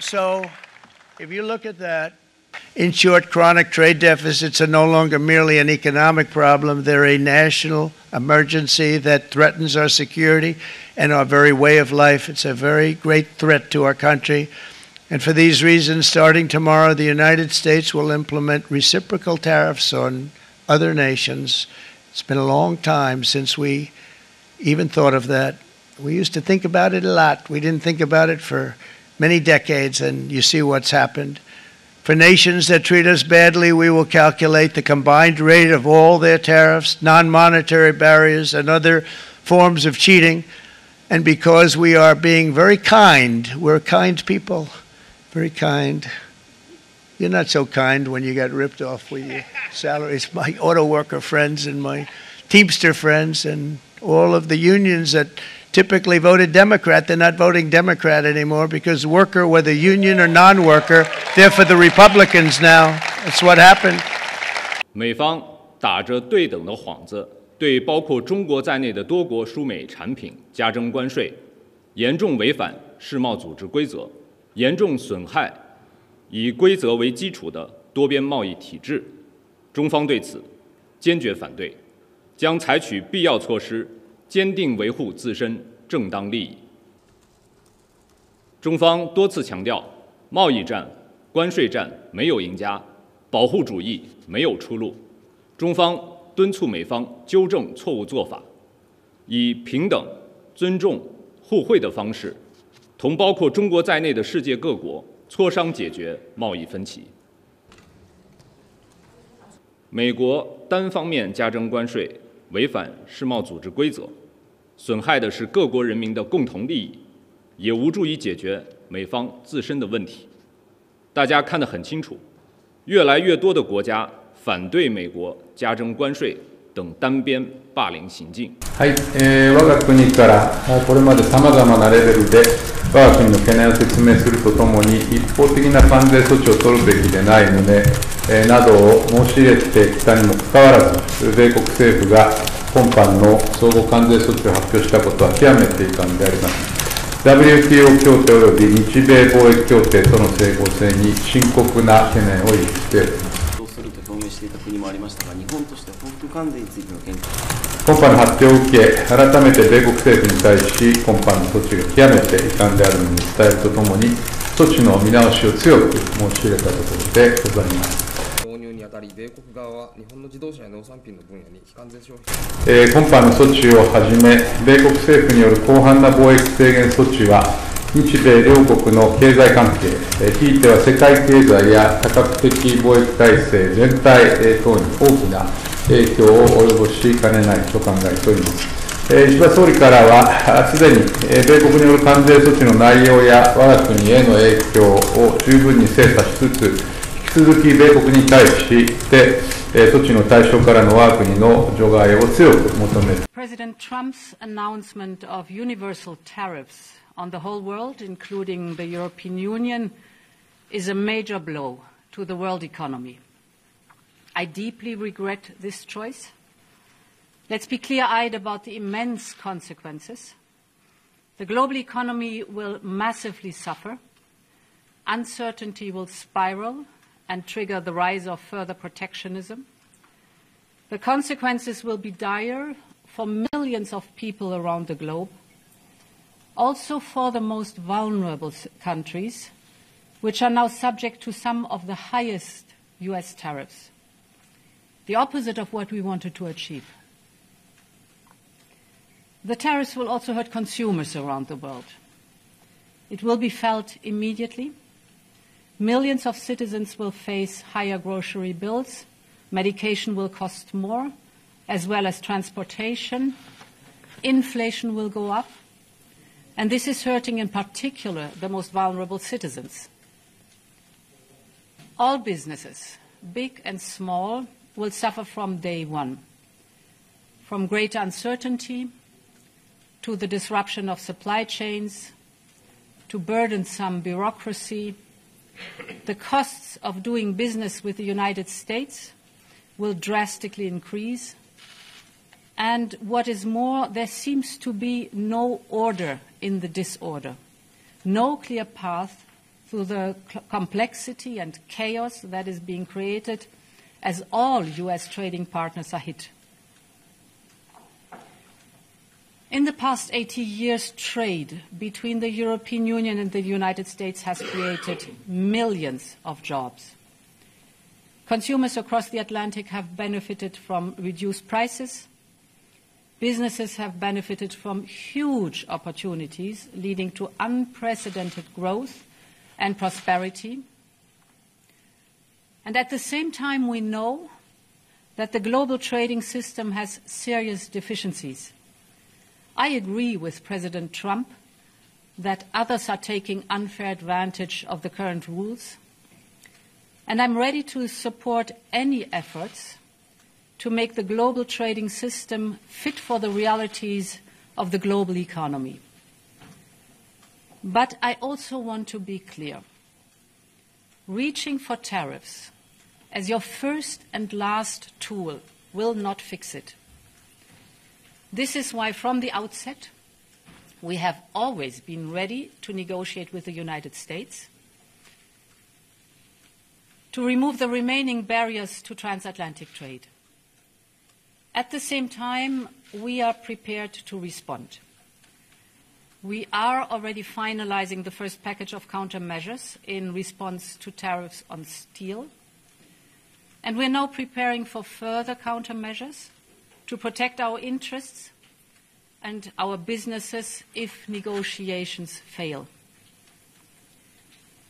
So, if you look at that, in short, chronic trade deficits are no longer merely an economic problem. They're a national emergency that threatens our security and our very way of life. It's a very great threat to our country. And for these reasons, starting tomorrow, the United States will implement reciprocal tariffs on other nations. It's been a long time since we even thought of that. We used to think about it a lot. We didn't think about it for many decades, and you see what's happened. For nations that treat us badly, we will calculate the combined rate of all their tariffs, non-monetary barriers, and other forms of cheating. And because we are being very kind, we're kind people, very kind. You're not so kind when you got ripped off with your salaries. My auto worker friends and my Teamster friends and all of the unions that typically voted Democrat, they're not voting Democrat anymore because worker, whether union or non-worker, they're for the Republicans now. That's what happened. 美方打着对等的幌子，对包括中国在内的多国输美产品加征关税，严重违反世贸组织规则，严重损害以规则为基础的多边贸易体制。中方对此坚决反对，将采取必要措施。 坚定维护自身正当利益。中方多次强调，贸易战、关税战没有赢家，保护主义没有出路。中方敦促美方纠正错误做法，以平等、尊重、互惠的方式，同包括中国在内的世界各国磋商解决贸易分歧。美国单方面加征关税，违反世贸组织规则。 损害的是各国人民的共同利益，也无助于解决美方自身的问题。大家看得很清楚，越来越多的国家反对美国加征关税等单边霸凌行径。はい、我が国からこれまでさまざまなレベルで我が国の懸念を説明するとともに一方的な関税措置を取るべきでないので、などを申し入れてきたにもかかわらず、米国政府が 今般の相互関税措置を発表したことは極めて遺憾であります。WTO 協定及び日米貿易協定との整合性に深刻な懸念を有しております。そうすると表明していた国もありましたが、日本として報復関税についての見解。今般の発表を受け、改めて米国政府に対し、今般の措置が極めて遺憾であるのに伝えるとともに、措置の見直しを強く申し入れたところでございます。 にあたり、米国側は日本の自動車や農産品の分野に非関税消費、今般の措置をはじめ、米国政府による広範な貿易制限措置は、日米両国の経済関係、ひいては世界経済や多角的貿易体制全体等に大きな影響を及ぼしかねないと考えております。石破総理からは、すでに米国による関税措置の内容や我が国への影響を十分に精査しつつ、 引き続き米国に対して措置の対象からの我が国の除外を強く求める。 President Trump's announcement of universal tariffs on the whole world, including the European Union, is a major blow to the world economy. I deeply regret this choice. Let's be clear-eyed about the immense consequences. The global economy will massively suffer. Uncertainty will spiral and trigger the rise of further protectionism. The consequences will be dire for millions of people around the globe, also for the most vulnerable countries, which are now subject to some of the highest US tariffs, the opposite of what we wanted to achieve. The tariffs will also hurt consumers around the world. It will be felt immediately. Millions of citizens will face higher grocery bills, medication will cost more, as well as transportation. Inflation will go up, and this is hurting in particular the most vulnerable citizens. All businesses, big and small, will suffer from day one, from greater uncertainty to the disruption of supply chains, to burdensome bureaucracy. The costs of doing business with the United States will drastically increase. And what is more, there seems to be no order in the disorder, no clear path through the complexity and chaos that is being created as all US trading partners are hit. In the past 80 years, trade between the European Union and the United States has created millions of jobs. Consumers across the Atlantic have benefited from reduced prices. Businesses have benefited from huge opportunities, leading to unprecedented growth and prosperity. And at the same time, we know that the global trading system has serious deficiencies. I agree with President Trump that others are taking unfair advantage of the current rules, and I'm ready to support any efforts to make the global trading system fit for the realities of the global economy. But I also want to be clear. Reaching for tariffs as your first and last tool will not fix it. This is why, from the outset, we have always been ready to negotiate with the United States to remove the remaining barriers to transatlantic trade. At the same time, we are prepared to respond. We are already finalizing the first package of countermeasures in response to tariffs on steel, and we're now preparing for further countermeasures to protect our interests and our businesses if negotiations fail.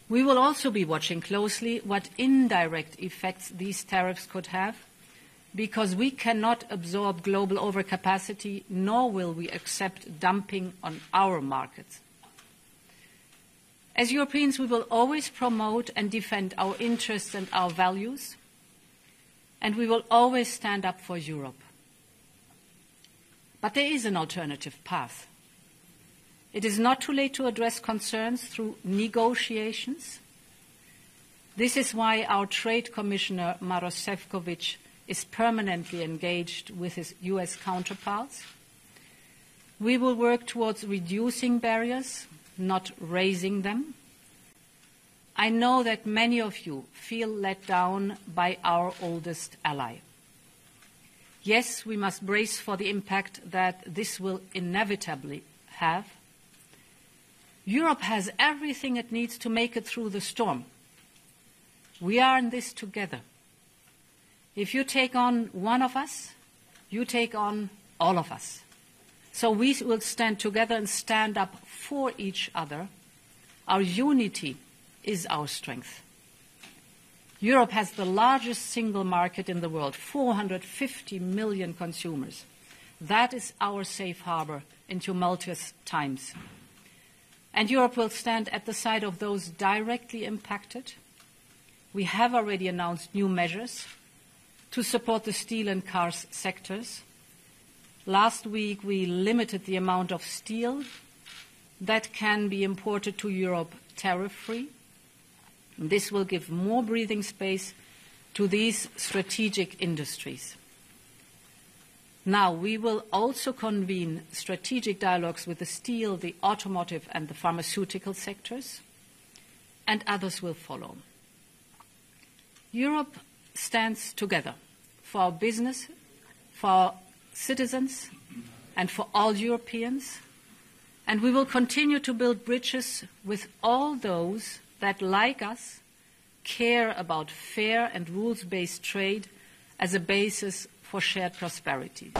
We will also be watching closely what indirect effects these tariffs could have, because we cannot absorb global overcapacity, nor will we accept dumping on our markets. As Europeans, we will always promote and defend our interests and our values, and we will always stand up for Europe. But there is an alternative path. It is not too late to address concerns through negotiations. This is why our Trade Commissioner, Maroš Šefčovič, is permanently engaged with his US counterparts. We will work towards reducing barriers, not raising them. I know that many of you feel let down by our oldest ally. Yes, we must brace for the impact that this will inevitably have. Europe has everything it needs to make it through the storm. We are in this together. If you take on one of us, you take on all of us. So we will stand together and stand up for each other. Our unity is our strength. Europe has the largest single market in the world, 450 million consumers. That is our safe harbor in tumultuous times. And Europe will stand at the side of those directly impacted. We have already announced new measures to support the steel and cars sectors. Last week, we limited the amount of steel that can be imported to Europe tariff-free. This will give more breathing space to these strategic industries. Now, we will also convene strategic dialogues with the steel, the automotive, and the pharmaceutical sectors, and others will follow. Europe stands together for our business, for our citizens, and for all Europeans, and we will continue to build bridges with all those that, like us, care about fair and rules-based trade as a basis for shared prosperity.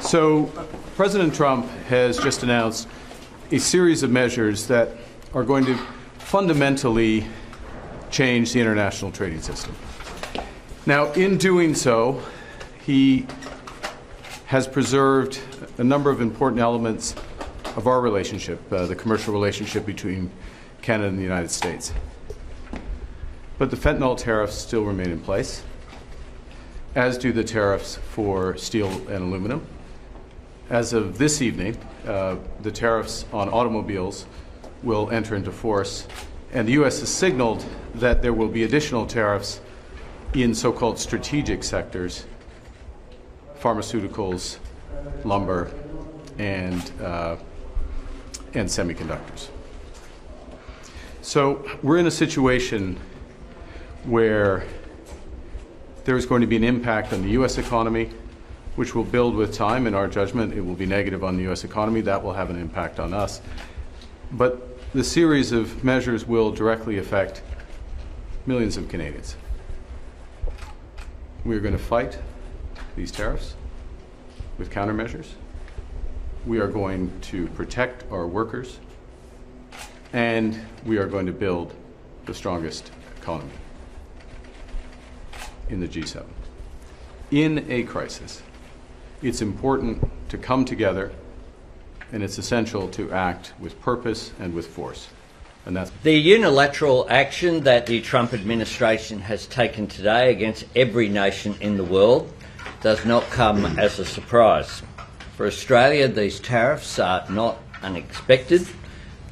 So, President Trump has just announced a series of measures that are going to fundamentally change the international trading system. Now, in doing so, he has preserved a number of important elements of our relationship, the commercial relationship between Canada and the United States. But the fentanyl tariffs still remain in place, as do the tariffs for steel and aluminum. As of this evening, the tariffs on automobiles will enter into force, and the U.S. has signaled that there will be additional tariffs in so-called strategic sectors, pharmaceuticals, lumber, and semiconductors. So we're in a situation where there is going to be an impact on the U.S. economy, which will build with time. In our judgment, it will be negative on the U.S. economy. That will have an impact on us. But the series of measures will directly affect millions of Canadians. We're going to fight these tariffs with countermeasures. We are going to protect our workers, and we are going to build the strongest economy in the G7. In a crisis, it's important to come together, and it's essential to act with purpose and with force. And that's the unilateral action that the Trump administration has taken today against every nation in the world does not come as a surprise. For Australia, these tariffs are not unexpected,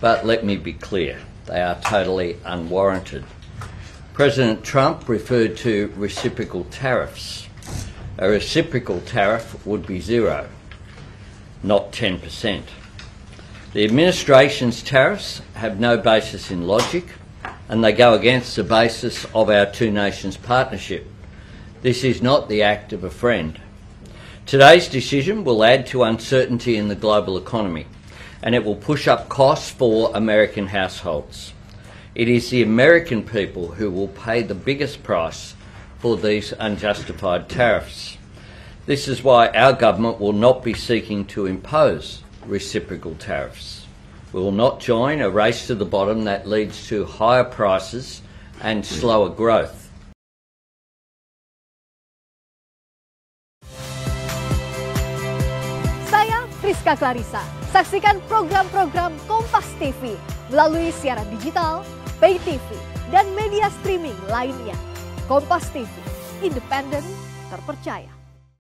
but let me be clear, they are totally unwarranted. President Trump referred to reciprocal tariffs. A reciprocal tariff would be 0, not 10%. The administration's tariffs have no basis in logic, and they go against the basis of our two nations partnership. This is not the act of a friend. Today's decision will add to uncertainty in the global economy, and it will push up costs for American households. It is the American people who will pay the biggest price for these unjustified tariffs. This is why our government will not be seeking to impose reciprocal tariffs. We will not join a race to the bottom that leads to higher prices and slower growth. Saya Friska Clarissa. Saksikan program-program Kompas TV melalui siaran digital, pay TV, dan media streaming lainnya. Kompas TV, independen, terpercaya.